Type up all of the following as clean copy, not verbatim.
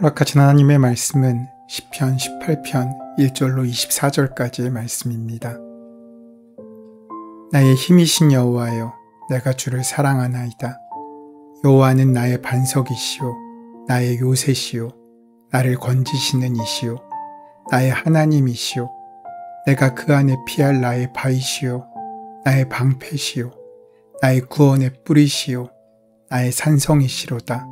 허락하신 하나님의 말씀은 시편 18편 1절로 24절까지의 말씀입니다. 나의 힘이신 여호와여, 내가 주를 사랑하나이다. 여호와는 나의 반석이시요 나의 요새시요 나를 건지시는 이시요 나의 하나님이시요 내가 그 안에 피할 나의 바위시요 나의 방패시요 나의 구원의 뿌리시요 나의 산성이시로다.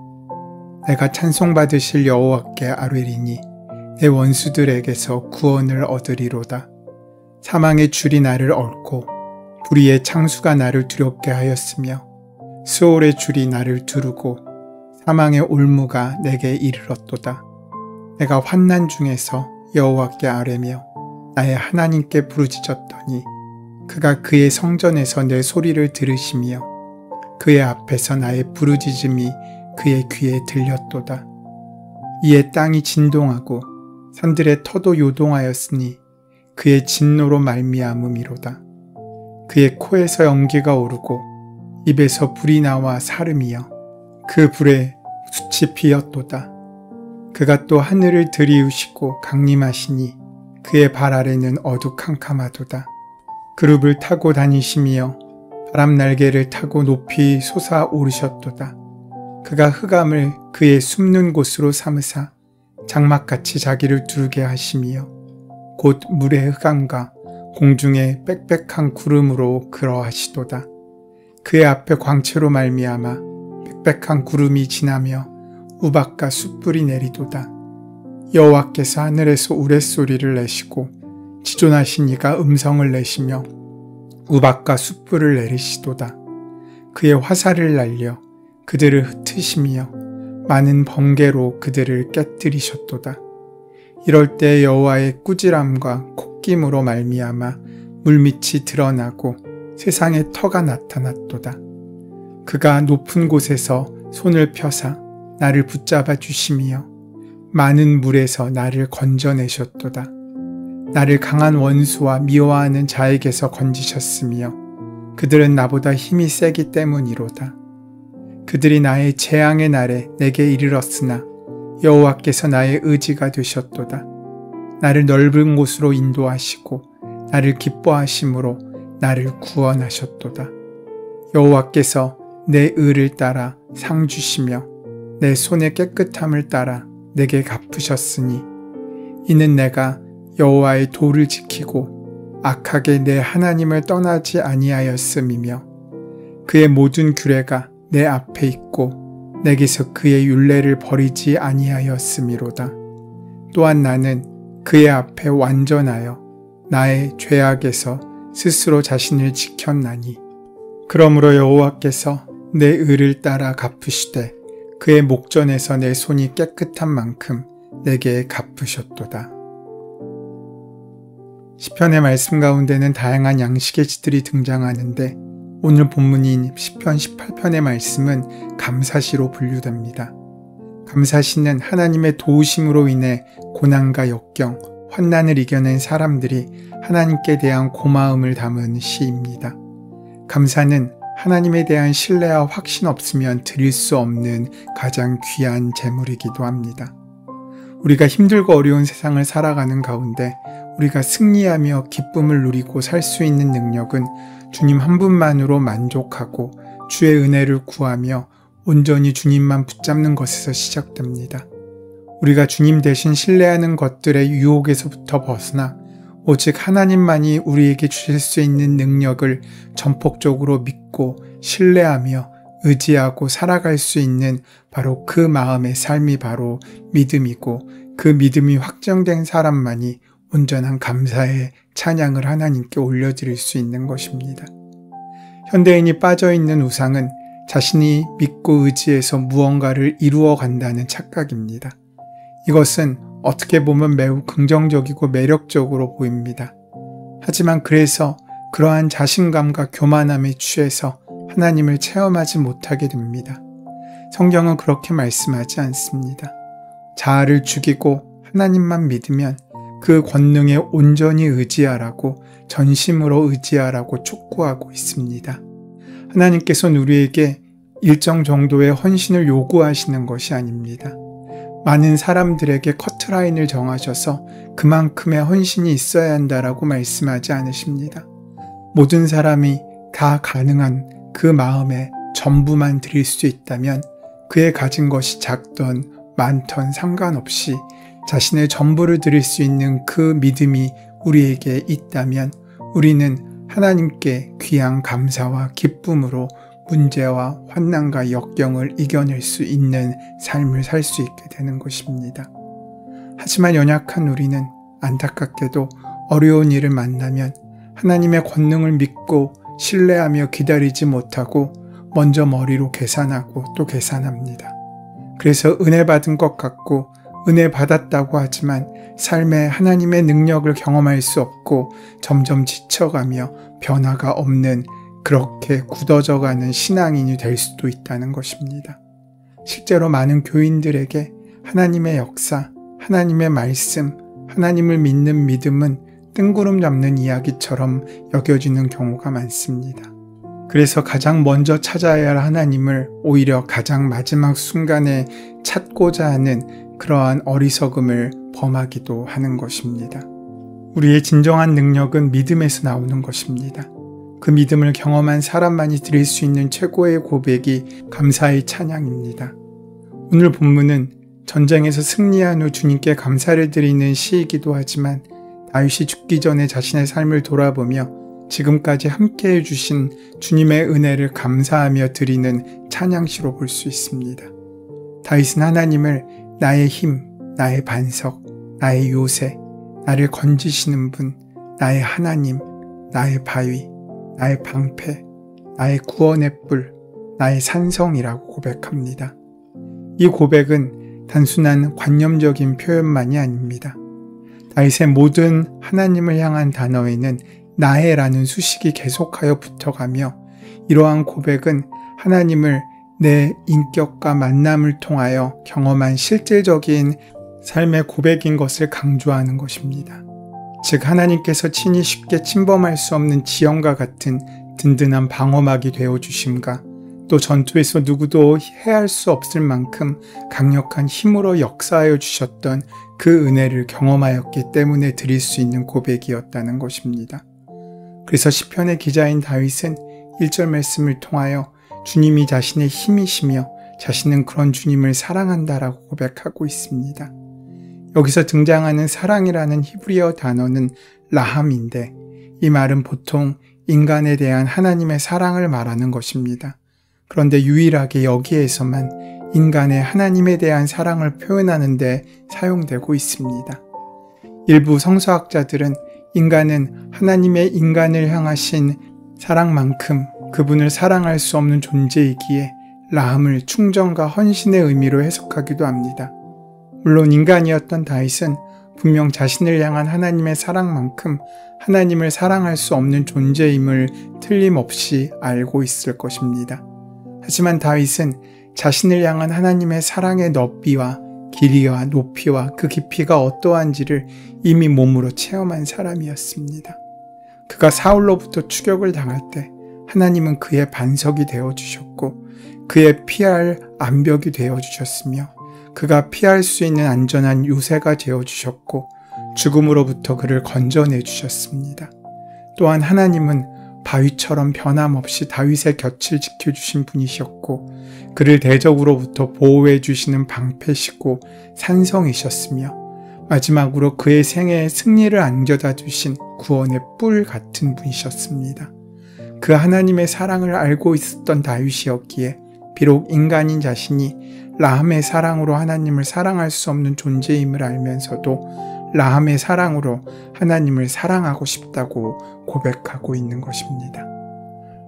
내가 찬송받으실 여호와께 아뢰리니 내 원수들에게서 구원을 얻으리로다. 사망의 줄이 나를 얽고 불의의 창수가 나를 두렵게 하였으며 수월의 줄이 나를 두르고 사망의 올무가 내게 이르렀도다. 내가 환난 중에서 여호와께 아뢰며 나의 하나님께 부르짖었더니 그가 그의 성전에서 내 소리를 들으시며 그의 앞에서 나의 부르짖음이 그의 귀에 들렸도다. 이에 땅이 진동하고 산들의 터도 요동하였으니 그의 진노로 말미암음이로다. 그의 코에서 연기가 오르고 입에서 불이 나와 사름이여 그 불에 숯이 피었도다. 그가 또 하늘을 들이우시고 강림하시니 그의 발 아래는 어두캄캄하도다. 그룹을 타고 다니시며 바람 날개를 타고 높이 솟아오르셨도다. 그가 흑암을 그의 숨는 곳으로 삼으사 장막같이 자기를 두르게 하시며 곧 물의 흑암과 공중의 빽빽한 구름으로 그러하시도다. 그의 앞에 광채로 말미암아 빽빽한 구름이 지나며 우박과 숯불이 내리도다. 여호와께서 하늘에서 우레소리를 내시고 지존하신 이가 음성을 내시며 우박과 숯불을 내리시도다. 그의 화살을 날려 그들을 흩으시며 많은 번개로 그들을 깨뜨리셨도다. 이럴 때 여호와의 꾸지람과 콧김으로 말미암아 물밑이 드러나고 세상에 터가 나타났도다. 그가 높은 곳에서 손을 펴사 나를 붙잡아 주시며 많은 물에서 나를 건져내셨도다. 나를 강한 원수와 미워하는 자에게서 건지셨으며 그들은 나보다 힘이 세기 때문이로다. 그들이 나의 재앙의 날에 내게 이르렀으나 여호와께서 나의 의지가 되셨도다. 나를 넓은 곳으로 인도하시고 나를 기뻐하심으로 나를 구원하셨도다. 여호와께서 내 의를 따라 상 주시며 내 손의 깨끗함을 따라 내게 갚으셨으니 이는 내가 여호와의 도를 지키고 악하게 내 하나님을 떠나지 아니하였음이며 그의 모든 규례가 내 앞에 있고 내게서 그의 율례를 버리지 아니하였음이로다. 또한 나는 그의 앞에 완전하여 나의 죄악에서 스스로 자신을 지켰나니 그러므로 여호와께서 내 의를 따라 갚으시되 그의 목전에서 내 손이 깨끗한 만큼 내게 갚으셨도다. 시편의 말씀 가운데는 다양한 양식의 지들이 등장하는데 오늘 본문인 시편 18편의 말씀은 감사시로 분류됩니다. 감사시는 하나님의 도우심으로 인해 고난과 역경, 환난을 이겨낸 사람들이 하나님께 대한 고마움을 담은 시입니다. 감사는 하나님에 대한 신뢰와 확신 없으면 드릴 수 없는 가장 귀한 재물이기도 합니다. 우리가 힘들고 어려운 세상을 살아가는 가운데 우리가 승리하며 기쁨을 누리고 살 수 있는 능력은 주님 한 분만으로 만족하고 주의 은혜를 구하며 온전히 주님만 붙잡는 것에서 시작됩니다. 우리가 주님 대신 신뢰하는 것들의 유혹에서부터 벗어나 오직 하나님만이 우리에게 주실 수 있는 능력을 전폭적으로 믿고 신뢰하며 의지하고 살아갈 수 있는 바로 그 마음의 삶이 바로 믿음이고 그 믿음이 확정된 사람만이 온전한 감사의 찬양을 하나님께 올려드릴 수 있는 것입니다. 현대인이 빠져있는 우상은 자신이 믿고 의지해서 무언가를 이루어 간다는 착각입니다. 이것은 어떻게 보면 매우 긍정적이고 매력적으로 보입니다. 하지만 그래서 그러한 자신감과 교만함에 취해서 하나님을 체험하지 못하게 됩니다. 성경은 그렇게 말씀하지 않습니다. 자아를 죽이고 하나님만 믿으면 그 권능에 온전히 의지하라고 전심으로 의지하라고 촉구하고 있습니다. 하나님께서는 우리에게 일정 정도의 헌신을 요구하시는 것이 아닙니다. 많은 사람들에게 커트라인을 정하셔서 그만큼의 헌신이 있어야 한다라고 말씀하지 않으십니다. 모든 사람이 다 가능한 그 마음에 전부만 드릴 수 있다면 그의 가진 것이 작던 많던 상관없이 자신의 전부를 드릴 수 있는 그 믿음이 우리에게 있다면 우리는 하나님께 귀한 감사와 기쁨으로 문제와 환난과 역경을 이겨낼 수 있는 삶을 살 수 있게 되는 것입니다. 하지만 연약한 우리는 안타깝게도 어려운 일을 만나면 하나님의 권능을 믿고 신뢰하며 기다리지 못하고 먼저 머리로 계산하고 또 계산합니다. 그래서 은혜 받은 것 같고 은혜 받았다고 하지만 삶에 하나님의 능력을 경험할 수 없고 점점 지쳐가며 변화가 없는 그렇게 굳어져가는 신앙인이 될 수도 있다는 것입니다. 실제로 많은 교인들에게 하나님의 역사, 하나님의 말씀, 하나님을 믿는 믿음은 뜬구름 잡는 이야기처럼 여겨지는 경우가 많습니다. 그래서 가장 먼저 찾아야 할 하나님을 오히려 가장 마지막 순간에 찾고자 하는 그러한 어리석음을 범하기도 하는 것입니다. 우리의 진정한 능력은 믿음에서 나오는 것입니다. 그 믿음을 경험한 사람만이 드릴 수 있는 최고의 고백이 감사의 찬양입니다. 오늘 본문은 전쟁에서 승리한 후 주님께 감사를 드리는 시이기도 하지만 다윗이 죽기 전에 자신의 삶을 돌아보며 지금까지 함께해 주신 주님의 은혜를 감사하며 드리는 찬양시로 볼 수 있습니다. 다윗은 하나님을 나의 힘, 나의 반석, 나의 요새, 나를 건지시는 분, 나의 하나님, 나의 바위, 나의 방패, 나의 구원의 뿔, 나의 산성이라고 고백합니다. 이 고백은 단순한 관념적인 표현만이 아닙니다. 다윗의 모든 하나님을 향한 단어에는 나의라는 수식이 계속하여 붙어가며 이러한 고백은 하나님을 내 인격과 만남을 통하여 경험한 실질적인 삶의 고백인 것을 강조하는 것입니다. 즉 하나님께서 친히 쉽게 침범할 수 없는 지형과 같은 든든한 방어막이 되어주심과 또 전투에서 누구도 해할 수 없을 만큼 강력한 힘으로 역사하여 주셨던 그 은혜를 경험하였기 때문에 드릴 수 있는 고백이었다는 것입니다. 그래서 시편의 기자인 다윗은 1절 말씀을 통하여 주님이 자신의 힘이시며 자신은 그런 주님을 사랑한다라고 고백하고 있습니다. 여기서 등장하는 사랑이라는 히브리어 단어는 라함인데 이 말은 보통 인간에 대한 하나님의 사랑을 말하는 것입니다. 그런데 유일하게 여기에서만 인간의 하나님에 대한 사랑을 표현하는 데 사용되고 있습니다. 일부 성서학자들은 인간은 하나님의 인간을 향하신 사랑만큼 그분을 사랑할 수 없는 존재이기에 라함을 충정과 헌신의 의미로 해석하기도 합니다. 물론 인간이었던 다윗은 분명 자신을 향한 하나님의 사랑만큼 하나님을 사랑할 수 없는 존재임을 틀림없이 알고 있을 것입니다. 하지만 다윗은 자신을 향한 하나님의 사랑의 너비와 길이와 높이와 그 깊이가 어떠한지를 이미 몸으로 체험한 사람이었습니다. 그가 사울로부터 추격을 당할 때 하나님은 그의 반석이 되어주셨고 그의 피할 암벽이 되어주셨으며 그가 피할 수 있는 안전한 요새가 되어주셨고 죽음으로부터 그를 건져내 주셨습니다. 또한 하나님은 바위처럼 변함없이 다윗의 곁을 지켜주신 분이셨고 그를 대적으로부터 보호해 주시는 방패시고 산성이셨으며 마지막으로 그의 생애에 승리를 안겨다 주신 구원의 뿔 같은 분이셨습니다. 그 하나님의 사랑을 알고 있었던 다윗이었기에 비록 인간인 자신이 라함의 사랑으로 하나님을 사랑할 수 없는 존재임을 알면서도 라함의 사랑으로 하나님을 사랑하고 싶다고 고백하고 있는 것입니다.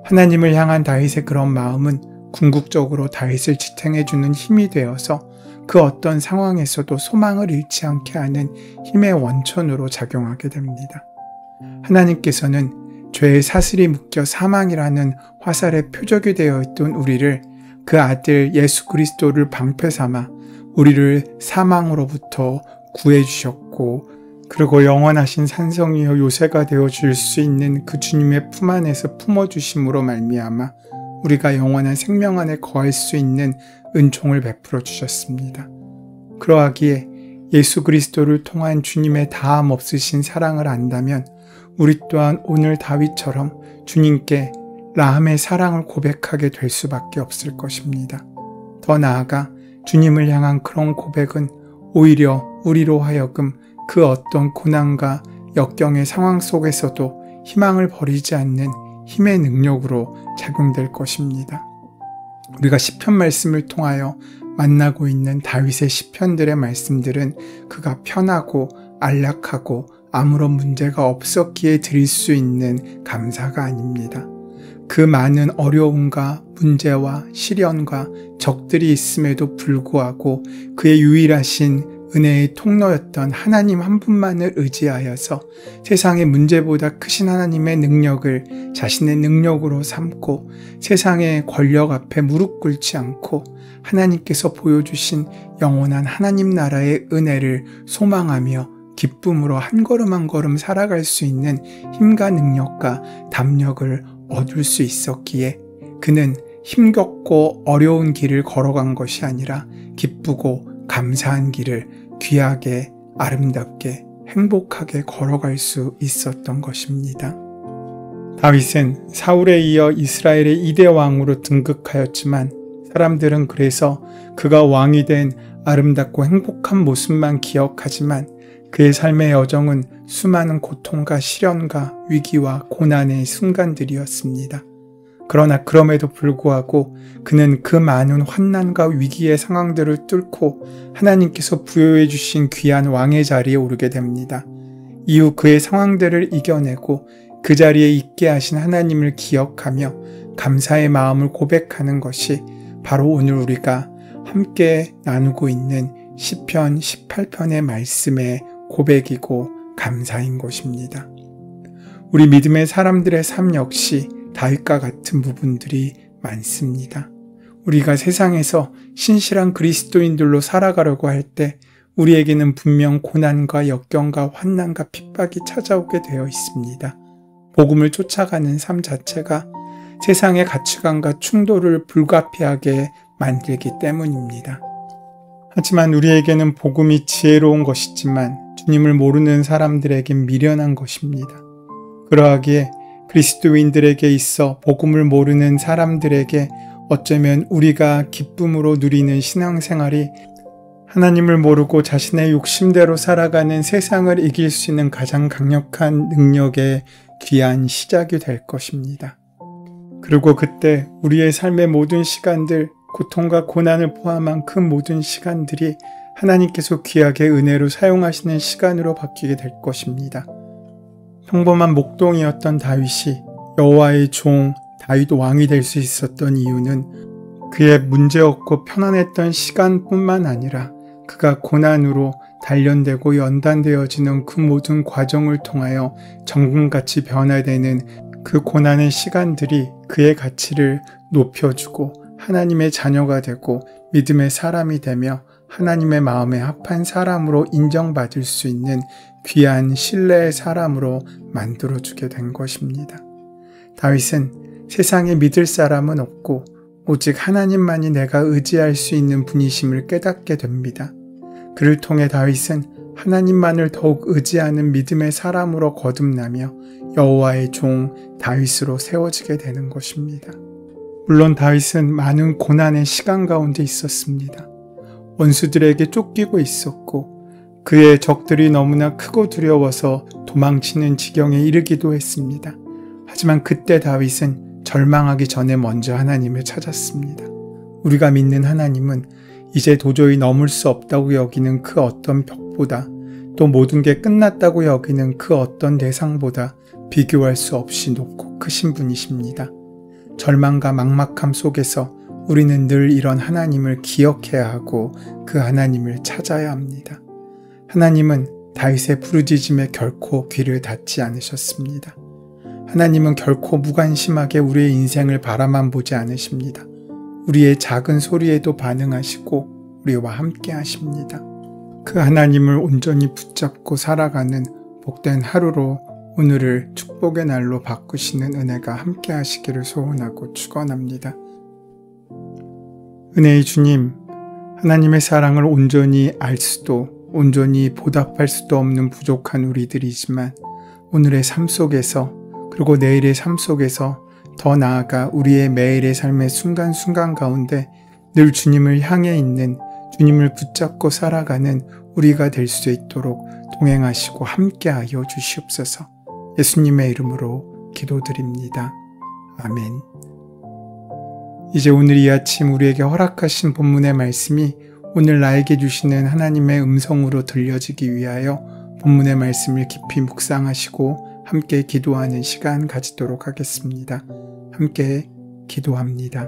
하나님을 향한 다윗의 그런 마음은 궁극적으로 다윗을 지탱해주는 힘이 되어서 그 어떤 상황에서도 소망을 잃지 않게 하는 힘의 원천으로 작용하게 됩니다. 하나님께서는 죄의 사슬이 묶여 사망이라는 화살의 표적이 되어 있던 우리를 그 아들 예수 그리스도를 방패 삼아 우리를 사망으로부터 구해주셨고 그리고 영원하신 산성이여 요새가 되어줄 수 있는 그 주님의 품 안에서 품어주심으로 말미암아 우리가 영원한 생명 안에 거할 수 있는 은총을 베풀어 주셨습니다. 그러하기에 예수 그리스도를 통한 주님의 다함 없으신 사랑을 안다면 우리 또한 오늘 다윗처럼 주님께 라함의 사랑을 고백하게 될 수밖에 없을 것입니다. 더 나아가 주님을 향한 그런 고백은 오히려 우리로 하여금 그 어떤 고난과 역경의 상황 속에서도 희망을 버리지 않는 힘의 능력으로 작용될 것입니다. 우리가 시편 말씀을 통하여 만나고 있는 다윗의 시편들의 말씀들은 그가 편하고 안락하고 아무런 문제가 없었기에 드릴 수 있는 감사가 아닙니다. 그 많은 어려움과 문제와 시련과 적들이 있음에도 불구하고 그의 유일하신 은혜의 통로였던 하나님 한 분만을 의지하여서 세상의 문제보다 크신 하나님의 능력을 자신의 능력으로 삼고 세상의 권력 앞에 무릎 꿇지 않고 하나님께서 보여주신 영원한 하나님 나라의 은혜를 소망하며 기쁨으로 한 걸음 한 걸음 살아갈 수 있는 힘과 능력과 담력을 얻을 수 있었기에 그는 힘겹고 어려운 길을 걸어간 것이 아니라 기쁘고 감사한 길을 귀하게 아름답게 행복하게 걸어갈 수 있었던 것입니다. 다윗은 사울에 이어 이스라엘의 2대 왕으로 등극하였지만 사람들은 그래서 그가 왕이 된 아름답고 행복한 모습만 기억하지만 그의 삶의 여정은 수많은 고통과 시련과 위기와 고난의 순간들이었습니다. 그러나 그럼에도 불구하고 그는 그 많은 환난과 위기의 상황들을 뚫고 하나님께서 부여해 주신 귀한 왕의 자리에 오르게 됩니다. 이후 그의 상황들을 이겨내고 그 자리에 있게 하신 하나님을 기억하며 감사의 마음을 고백하는 것이 바로 오늘 우리가 함께 나누고 있는 시편 18편의 말씀의 고백이고 감사인 것입니다. 우리 믿음의 사람들의 삶 역시 다윗과 같은 부분들이 많습니다. 우리가 세상에서 신실한 그리스도인들로 살아가려고 할 때 우리에게는 분명 고난과 역경과 환난과 핍박이 찾아오게 되어 있습니다. 복음을 쫓아가는 삶 자체가 세상의 가치관과 충돌을 불가피하게 만들기 때문입니다. 하지만 우리에게는 복음이 지혜로운 것이지만 주님을 모르는 사람들에겐 미련한 것입니다. 그러하기에 그리스도인들에게 있어 복음을 모르는 사람들에게 어쩌면 우리가 기쁨으로 누리는 신앙생활이 하나님을 모르고 자신의 욕심대로 살아가는 세상을 이길 수 있는 가장 강력한 능력의 귀한 시작이 될 것입니다. 그리고 그때 우리의 삶의 모든 시간들, 고통과 고난을 포함한 그 모든 시간들이 하나님께서 귀하게 은혜로 사용하시는 시간으로 바뀌게 될 것입니다. 평범한 목동이었던 다윗이 여호와의 종 다윗 왕이 될 수 있었던 이유는 그의 문제없고 편안했던 시간뿐만 아니라 그가 고난으로 단련되고 연단되어지는 그 모든 과정을 통하여 정금같이 변화되는 그 고난의 시간들이 그의 가치를 높여주고 하나님의 자녀가 되고 믿음의 사람이 되며 하나님의 마음에 합한 사람으로 인정받을 수 있는 귀한 신뢰의 사람으로 만들어주게 된 것입니다. 다윗은 세상에 믿을 사람은 없고 오직 하나님만이 내가 의지할 수 있는 분이심을 깨닫게 됩니다. 그를 통해 다윗은 하나님만을 더욱 의지하는 믿음의 사람으로 거듭나며 여호와의 종 다윗으로 세워지게 되는 것입니다. 물론 다윗은 많은 고난의 시간 가운데 있었습니다. 원수들에게 쫓기고 있었고 그의 적들이 너무나 크고 두려워서 도망치는 지경에 이르기도 했습니다. 하지만 그때 다윗은 절망하기 전에 먼저 하나님을 찾았습니다. 우리가 믿는 하나님은 이제 도저히 넘을 수 없다고 여기는 그 어떤 벽보다 또 모든 게 끝났다고 여기는 그 어떤 대상보다 비교할 수 없이 높고 크신 분이십니다. 절망과 막막함 속에서 우리는 늘 이런 하나님을 기억해야 하고 그 하나님을 찾아야 합니다. 하나님은 다윗의 부르짖음에 결코 귀를 닫지 않으셨습니다. 하나님은 결코 무관심하게 우리의 인생을 바라만 보지 않으십니다. 우리의 작은 소리에도 반응하시고 우리와 함께 하십니다. 그 하나님을 온전히 붙잡고 살아가는 복된 하루로 오늘을 축복의 날로 바꾸시는 은혜가 함께 하시기를 소원하고 축원합니다. 은혜의 주님, 하나님의 사랑을 온전히 알 수도 온전히 보답할 수도 없는 부족한 우리들이지만 오늘의 삶 속에서 그리고 내일의 삶 속에서 더 나아가 우리의 매일의 삶의 순간순간 가운데 늘 주님을 향해 있는 주님을 붙잡고 살아가는 우리가 될 수 있도록 동행하시고 함께하여 주시옵소서. 예수님의 이름으로 기도드립니다. 아멘. 이제 오늘 이 아침 우리에게 허락하신 본문의 말씀이 오늘 나에게 주시는 하나님의 음성으로 들려지기 위하여 본문의 말씀을 깊이 묵상하시고 함께 기도하는 시간 가지도록 하겠습니다. 함께 기도합니다.